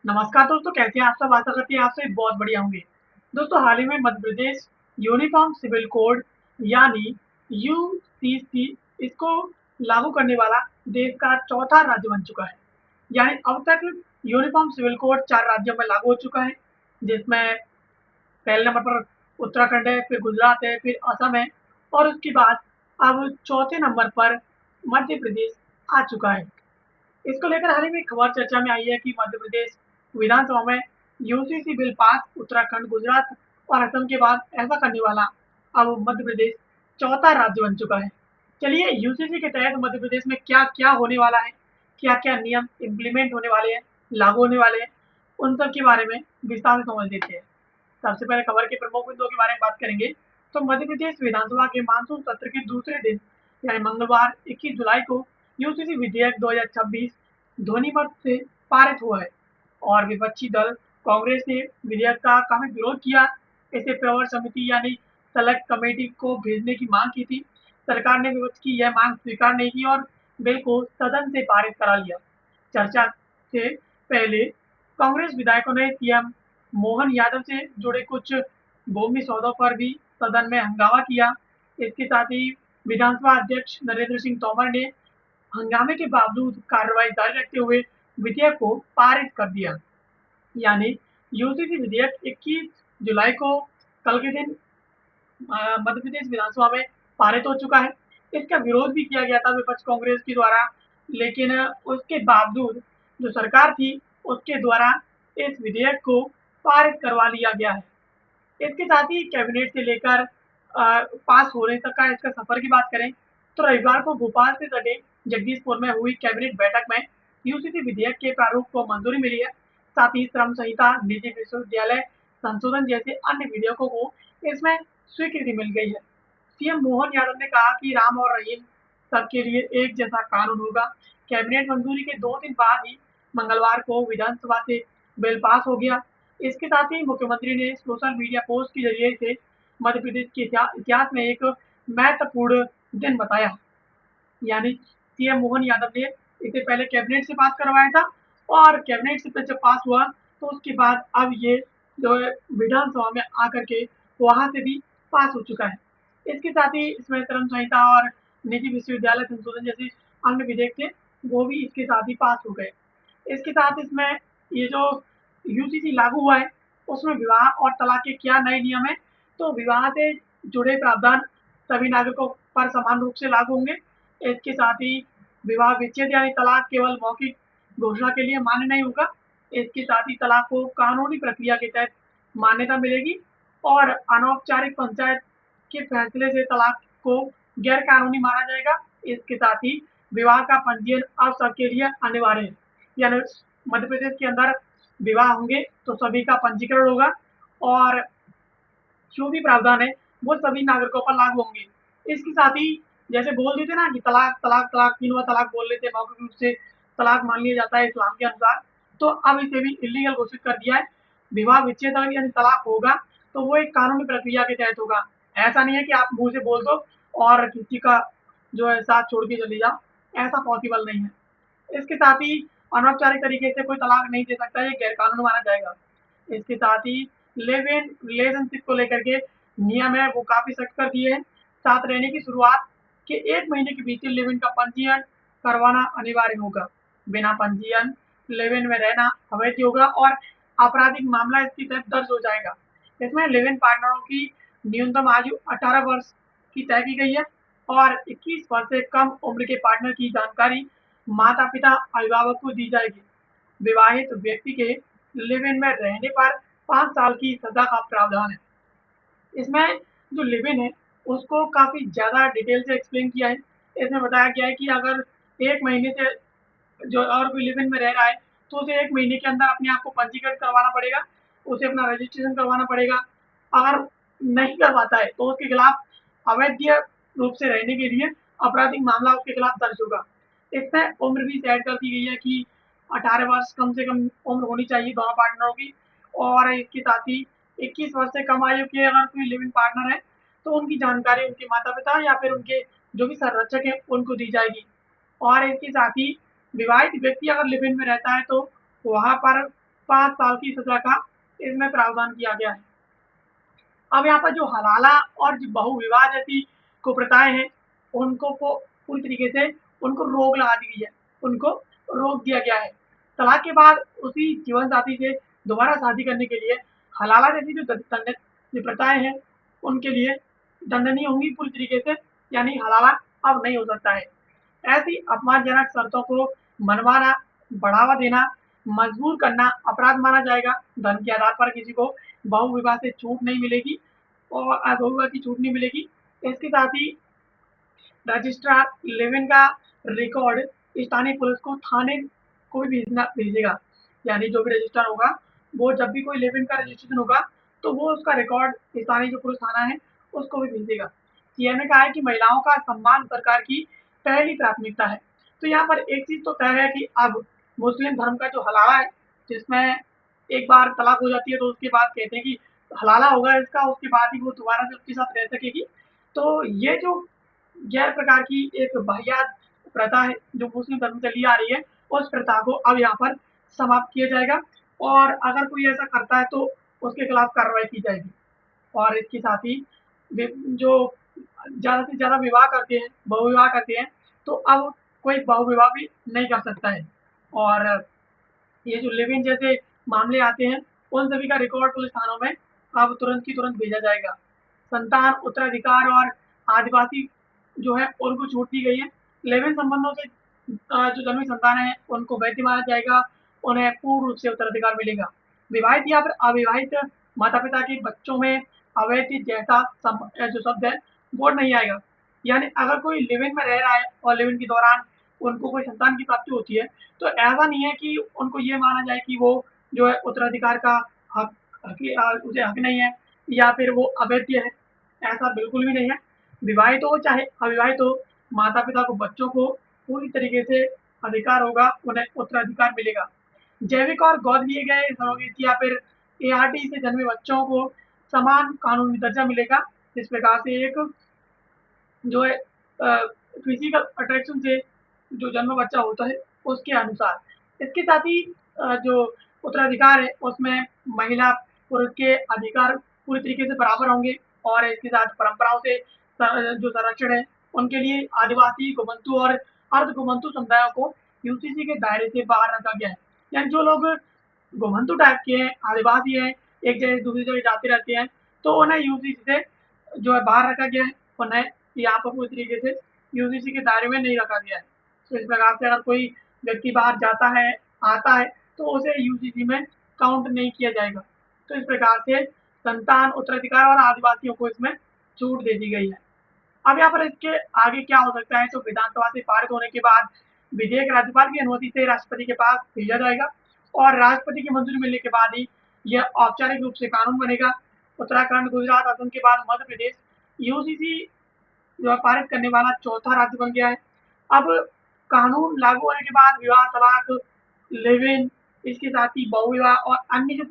नमस्कार दोस्तों, कैसे हैं आप सब? आशा करते हैं आप सभी बहुत बढ़िया होंगे। दोस्तों, हाल ही में Madhya Pradesh uniform civil code यानी यूसीसी इसको लागू करने वाला देश का चौथा राज्य बन चुका है। यानी अब तक यूनिफॉर्म सिविल कोड 4 राज्यों में लागू हो चुका है, जिसमें पहले नंबर पर उत्तराखंड है, फिर गुजरात है, फिर असम है और उसके बाद अब चौथे नंबर पर मध्य प्रदेश आ चुका है। इसको लेकर हाल ही में खबर चर्चा में आई है कि मध्य प्रदेश विधानसभा में UCC bill pass Uttarakhand, Gujarat और असम के बाद ऐसा करने वाला अब मध्य प्रदेश चौथा राज्य बन चुका है। चलिए, यूसीसी के तहत मध्य प्रदेश में क्या-क्या होने वाला है, क्या-क्या नियम इम्प्लीमेंट होने वाले हैं, लागू होने वाले हैं, उन सब के बारे में विस्तार से समझ लेते हैं। सबसे पहले खबर के प्रमुख बिंदुओं के बारे में बात करेंगे, तो मध्य प्रदेश विधानसभा के मानसून सत्र के दूसरे दिन यानी मंगलवार 21 जुलाई को यूसीसी विधेयक 2026 ध्वनि मत से पारित हुआ है और विपक्षी दल कांग्रेस ने विधेयक का काफी विरोध किया। इसे प्रवर समिति यानी सेलेक्ट कमेटी को भेजने की मांग की थी। सरकार ने विपक्ष की यह मांग स्वीकार नहीं की और बिल को सदन से पारित करा लिया। चर्चा से पहले कांग्रेस विधायकों ने सीएम मोहन यादव से जुड़े कुछ भूमि सौदों पर भी सदन में हंगामा किया। इसके साथ ही विधानसभा अध्यक्ष नरेंद्र सिंह तोमर ने हंगामे के बावजूद कार्रवाई जारी रखते हुए विधेयक को पारित कर दिया। यानी यूसीसी विधेयक 21 जुलाई को कल के दिन मध्य प्रदेश विधानसभा में पारित हो चुका है। इसका विरोध भी किया गया था विपक्ष कांग्रेस के द्वारा, लेकिन उसके बावजूद जो सरकार थी उसके द्वारा इस विधेयक को पारित करवा लिया गया है। इसके साथ ही कैबिनेट से लेकर पास होने तक का इसका सफर की बात करें, तो रविवार को भोपाल से सटे जगदीशपुर में हुई कैबिनेट बैठक में यूसीसी विधेयक के प्रारूप को मंजूरी मिली है। साथ ही श्रम संहिता, निजी विश्वविद्यालय संशोधन जैसे अन्य विधेयकों को इसमें स्वीकृति मिल गई है। सीएम मोहन यादव ने कहा कि राम और रहीम सबके लिए एक जैसा कानून होगा। कैबिनेट मंजूरी के 2 दिन बाद ही मंगलवार को विधानसभा से बिल पास हो गया। इसके साथ ही मुख्यमंत्री ने सोशल मीडिया पोस्ट के जरिए इसे मध्य प्रदेश के इतिहास में एक महत्वपूर्ण दिन बताया। यानी सीएम मोहन यादव ने इसे पहले कैबिनेट से पास करवाया था और कैबिनेट से जब पास हुआ तो उसके बाद अब ये जो है विधानसभा में आकर के वहाँ से भी पास हो चुका है। इसके साथ ही इसमें श्रम संहिता और निजी विश्वविद्यालय संशोधन जैसे अन्य विधेयक थे, वो भी इसके साथ ही पास हो गए। इसके साथ इसमें ये जो यूसीसी लागू हुआ है, उसमें विवाह और तलाक के क्या नए नियम हैं, तो विवाह से जुड़े प्रावधान सभी नागरिकों पर समान रूप से लागू होंगे। इसके साथ ही विवाह विच्छेद यानी तलाक केवल मौखिक घोषणा के लिए मान्य नहीं होगा। इसके साथ ही तलाक को कानूनी प्रक्रिया के तहत मान्यता मिलेगी और अनौपचारिक पंचायत के फैसले से तलाक को गैर कानूनी माना जाएगा। इसके साथ ही विवाह का पंजीयन अब सबके लिए अनिवार्य है। यानी मध्य प्रदेश के अंदर विवाह होंगे तो सभी का पंजीकरण होगा और जो भी प्रावधान है वो सभी नागरिकों पर लागू होंगे। इसके साथ ही जैसे बोल देते ना कि तलाक तलाक तलाक 3 बार तलाक बोल लेते हैं, मौखिक रूप से तलाक मान लिया जाता है इस्लाम के अनुसार, तो अब इसे भी इल्लीगल घोषित कर दिया है। विवाह विच्छेद यानी तलाक होगा तो वो एक कानूनी प्रक्रिया के तहत होगा। ऐसा नहीं है कि आप मुँह से बोल दो और किसी का जो है साथ छोड़ के चले जाओ, ऐसा पॉसिबल नहीं है। इसके साथ ही अनौपचारिक तरीके से कोई तलाक नहीं दे सकता, ये गैर कानूनी माना जाएगा। इसके साथ ही लिव इन रिलेशनशिप को लेकर के नियम है वो काफ़ी सख्त कर दिए हैं। साथ रहने की शुरुआत के 1 महीने के भीतर लिव इन का पंजीयन करवाना अनिवार्य होगा। बिना पंजीयन लिव इन में रहना अवैध होगा और आपराधिक मामला इसके तहत दर्ज हो जाएगा। इसमें लिव इन पार्टनरों की न्यूनतम आयु 18 वर्ष की तय की गई है और 21 वर्ष से कम उम्र के पार्टनर की जानकारी माता-पिता, अभिभावक को दी जाएगी। विवाहित व्यक्ति के लिव इन में रहने पर 5 साल की सज़ा का प्रावधान है। इसमें जो लिव इन है, उसको काफ़ी ज़्यादा डिटेल से एक्सप्लेन किया है। इसमें बताया गया है कि अगर 1 महीने से जो और कोई लिव इन में रह रहा है, तो उसे 1 महीने के अंदर अपने आप को पंजीकृत करवाना पड़ेगा, उसे अपना रजिस्ट्रेशन करवाना पड़ेगा। अगर नहीं करवाता है, तो उसके खिलाफ अवैध रूप से रहने के लिए आपराधिक मामला उसके खिलाफ दर्ज होगा। इसमें उम्र भी सेट कर दी गई है कि 18 वर्ष कम से कम उम्र होनी चाहिए दोनों पार्टनरों की और इसके साथ ही 21 वर्ष से कम आयु के अगर कोई लिव इन पार्टनर है, तो उनकी जानकारी उनके माता-पिता या फिर उनके जो भी संरक्षक हैं, उनको दी जाएगी। और इसके साथ ही विवाहित व्यक्ति अगर लिव इन में रहता है, तो वहाँ पर 5 साल की सजा का इसमें प्रावधान किया गया है। अब यहाँ पर जो हलाला और जो बहुविवाह जैसी कुप्रथाएँ हैं, उनको को पूरी तरीके से उनको रोक लगा दी गई है, उनको रोक दिया गया है। तलाक के बाद उसी जीवन साथी से दोबारा शादी करने के लिए हलाला जैसी जो दंड जो प्रथाएँ हैं, उनके लिए दंडनीय होंगी पूरी तरीके से, यानी हलाला अब नहीं हो सकता है। ऐसी अपमानजनक शर्तों को मनवाना, बढ़ावा देना, मजबूर करना अपराध माना जाएगा। धन के आधार पर किसी को बहुविवाह से छूट नहीं मिलेगी और बहुविवाह की छूट नहीं मिलेगी। इसके साथ ही रजिस्ट्रार लिव-इन का रिकॉर्ड स्थानीय पुलिस को थाने को भी भेजेगा। यानी जो भी रजिस्ट्रार होगा, वो जब भी कोई लिव-इन का रजिस्ट्रेशन होगा, तो वो उसका रिकॉर्ड स्थानीय जो पुलिस थाना है, उसको भी भेजेगा। सीएम ने कहा है कि महिलाओं का सम्मान सरकार की पहली प्राथमिकता है। तो यहाँ पर एक चीज़ तो तय है कि अब मुस्लिम धर्म का जो हलाला है, जिसमें एक बार तलाक हो जाती है तो उसके बाद कहते हैं कि हलाला होगा इसका, उसके बाद ही वो दोबारा से उसके साथ रह सकेगी। तो ये जो गैर प्रकार की एक वाहियात प्रथा है जो मुस्लिम धर्म से ली आ रही है, उस प्रथा को अब यहाँ पर समाप्त किया जाएगा और अगर कोई ऐसा करता है तो उसके खिलाफ कार्रवाई की जाएगी। और इसके साथ ही जो ज़्यादा से ज़्यादा विवाह करते हैं, बहुविवाह करते हैं, तो अब कोई बहुविवाह भी नहीं कर सकता है। और ये जो लिव इन जैसे मामले आते हैं, उन सभी का रिकॉर्ड पुलिस थानों में अब तुरंत की तुरंत भेजा जाएगा। संतान उत्तराधिकार और आदिवासी जो है उनको छूट दी गई है। लिव इन संबंधों से जो जन्मी संतान है उनको वैध माना जाएगा, उन्हें पूर्ण रूप से उत्तराधिकार मिलेगा। विवाहित या फिर अविवाहित माता-पिता के बच्चों में अवैध जैसा जो शब्द है वो नहीं आएगा। यानी अगर कोई लिव इन में रह रहा है और लिव इन के दौरान उनको कोई संतान की प्राप्ति होती है, तो ऐसा नहीं है कि उनको ये माना जाए कि वो जो है उत्तराधिकार का हक उसे हक नहीं है या फिर वो अवैध है, ऐसा बिल्कुल भी नहीं है। विवाहित हो चाहे अविवाहित हो, माता-पिता को बच्चों को पूरी तरीके से अधिकार होगा, उन्हें उत्तराधिकार मिलेगा। जैविक और गोद लिए गए सरोगेट या फिर एआरटी से जन्मे बच्चों को समान कानूनी दर्जा मिलेगा। इस प्रकार से एक जो है फिजिकल अट्रैक्शन से जो जन्मा बच्चा होता है, उसके अनुसार। इसके साथ ही जो उत्तराधिकार है, उसमें महिला पुरुष के अधिकार पूरी तरीके से बराबर होंगे और इसके साथ परंपराओं से जो संरक्षण है, उनके लिए आदिवासी, घुमंतू और अर्ध घुमंतू समुदायों को यूसीसी के दायरे से बाहर रखा गया है। यानी जो लोग घुमंतू टाइप के हैं, आदिवासी हैं, एक जगह से दूसरी जगह जाते रहते हैं, तो उन्हें यूसीसी से जो है बाहर रखा गया है, उन्हें यहाँ पर पूरी तरीके से यूजीसी के दायरे में नहीं रखा गया है। तो इस प्रकार से अगर कोई व्यक्ति बाहर जाता है, आता है, तो उसे यूजीसी में काउंट नहीं किया जाएगा। तो इस प्रकार से संतान, उत्तराधिकार और आदिवासियों को इसमें छूट दे दी गई है। अब यहाँ पर इसके आगे क्या हो सकता है, तो विधानसभा से पारित होने के बाद विधेयक राज्यपाल की अनुमति से राष्ट्रपति के पास भेजा जाएगा और राष्ट्रपति की मंजूरी मिलने के बाद ही यह औपचारिक रूप से कानून बनेगा। उत्तराखंड, गुजरात, असम के बाद मध्य प्रदेश यूजीसी जो है पारित करने वाला चौथा राज्य बन गया है। अब कानून लागू होने के बाद विवाह, तलाक, लिव इन, इसके साथ ही बहुविवाह और अन्य जो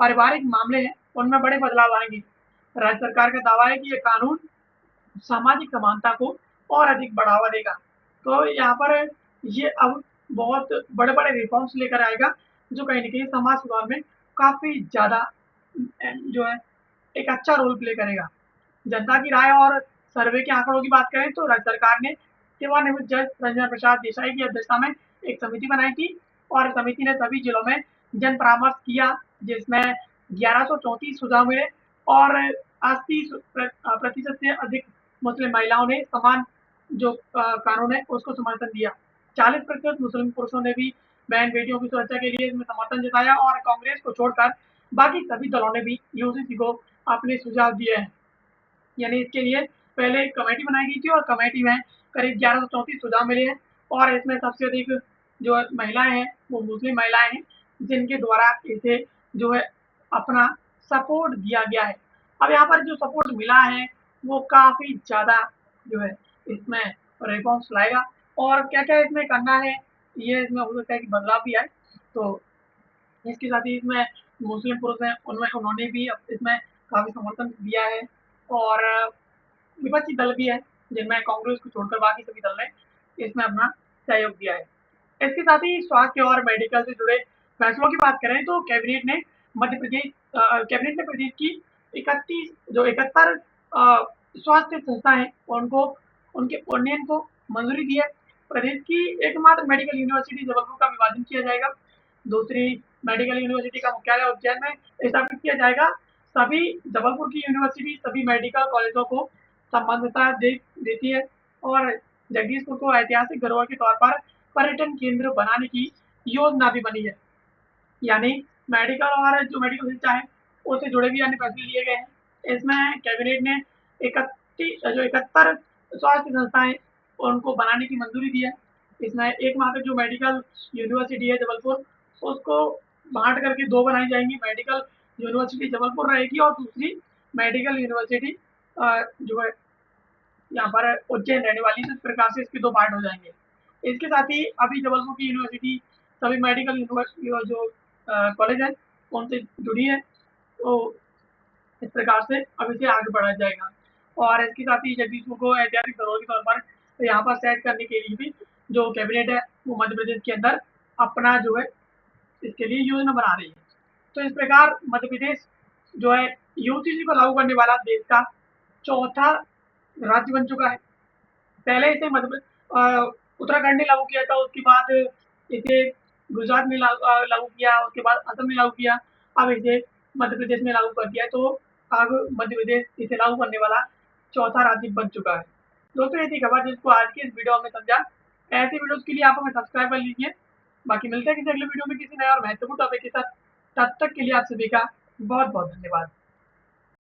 पारिवारिक मामले हैं, उनमें बड़े बदलाव आएंगे। राज्य सरकार का दावा है कि ये कानून सामाजिक समानता को और अधिक बढ़ावा देगा। तो यहाँ पर ये अब बहुत बड़े-बड़े रिफॉर्म्स लेकर आएगा, जो कहीं न कहीं समाज सुधार में काफ़ी ज़्यादा जो है एक अच्छा रोल प्ले करेगा। जनता की राय और सर्वे के आंकड़ों की बात करें तो राज्य सरकार ने सेवानिवृत्त जज रंजन प्रसाद देसाई की अध्यक्षता में एक समिति बनाई थी और समिति ने सभी जिलों में जन परामर्श किया, जिसमें 1134 सुझाव मिले और 80 प्रतिशत से अधिक मुस्लिम महिलाओं ने समान जो कानून है उसको समर्थन दिया। 40% मुस्लिम पुरुषों ने भी बहन बेटियों की सुरक्षा के लिए इसमें समर्थन जताया और कांग्रेस को छोड़कर बाकी सभी दलों ने भी यूसीसी को अपने सुझाव दिए हैं। यानी इसके लिए पहले एक कमेटी बनाई गई थी और कमेटी में करीब 1134 सुझाव मिले हैं और इसमें सबसे अधिक जो महिलाएं हैं वो मुस्लिम महिलाएं हैं, जिनके द्वारा इसे जो है अपना सपोर्ट दिया गया है। अब यहाँ पर जो सपोर्ट मिला है वो काफ़ी ज़्यादा जो है इसमें रिफॉर्म्स लाएगा और क्या-क्या इसमें करना है, ये इसमें हो सकता है कि बदलाव भी आए। तो इसके साथ ही इसमें मुस्लिम पुरुष हैं, उनमें उन्होंने भी इसमें काफ़ी समर्थन दिया है और विपक्षी दल भी हैं, जिनमें कांग्रेस को छोड़कर बाकी सभी दल ने इसमें अपना सहयोग दिया है। इसके साथ ही स्वास्थ्य और मेडिकल से जुड़े फैसलों की बात करें तो कैबिनेट ने प्रदेश की 71 स्वास्थ्य संस्थाएं उनको उनके उन्नयन को मंजूरी दी है। प्रदेश की एकमात्र मेडिकल यूनिवर्सिटी जबलपुर का विभाजन किया जाएगा। दूसरी मेडिकल यूनिवर्सिटी का मुख्यालय उज्जैन में स्थापित किया जाएगा। सभी जबलपुर की यूनिवर्सिटी सभी मेडिकल कॉलेजों को संबद्धता देती है और जगदीशपुर को ऐतिहासिक धरोहर के तौर पर पर्यटन केंद्र बनाने की योजना भी बनी है। यानी मेडिकल और जो मेडिकल शिक्षा है उससे जुड़े भी अन्य फैसले लिए गए हैं। इसमें कैबिनेट ने 71 स्वास्थ्य संस्थाएं उनको बनाने की मंजूरी दी है। इसमें एकमात्र जो मेडिकल यूनिवर्सिटी है जबलपुर, उसको बांट करके दो बनाई जाएंगी। मेडिकल यूनिवर्सिटी जबलपुर रहेगी और दूसरी मेडिकल यूनिवर्सिटी जो है यहाँ पर उज्जैन रहने वाली है। इस प्रकार से इसके दो पार्ट हो जाएंगे। इसके साथ ही अभी जबलपुर की यूनिवर्सिटी सभी मेडिकल यूनिवर्सिटी जो कॉलेज है उनसे जुड़ी है, तो इस प्रकार से अब इसे आगे बढ़ाया जाएगा। और इसके साथ ही जगदीशपुर को ऐतिहासिक धरोहर के तौर पर यहाँ पर सेट करने के लिए भी जो कैबिनेट है वो मध्य प्रदेश के अंदर अपना जो है इसके लिए योजना बना रही है। तो इस प्रकार मध्य प्रदेश जो है यूजीसी को लागू करने वाला देश का चौथा राज्य बन चुका है। पहले इसे उत्तराखंड ने लागू किया था, उसके बाद इसे गुजरात ने लागू किया, उसके बाद असम ने लागू किया, अब इसे मध्य प्रदेश ने लागू कर दिया। तो अब मध्य प्रदेश इसे लागू करने वाला चौथा राज्य बन चुका है। दोस्तों ये थी खबर जिसको आज की इस वीडियो में समझा। ऐसे वीडियोस के लिए आप हमें सब्सक्राइब कर लीजिए। बाकी मिलते हैं किसी अगले वीडियो में किसी नए और महत्वपूर्ण टॉपिक के साथ। तब तक के लिए आप सभी का बहुत बहुत धन्यवाद।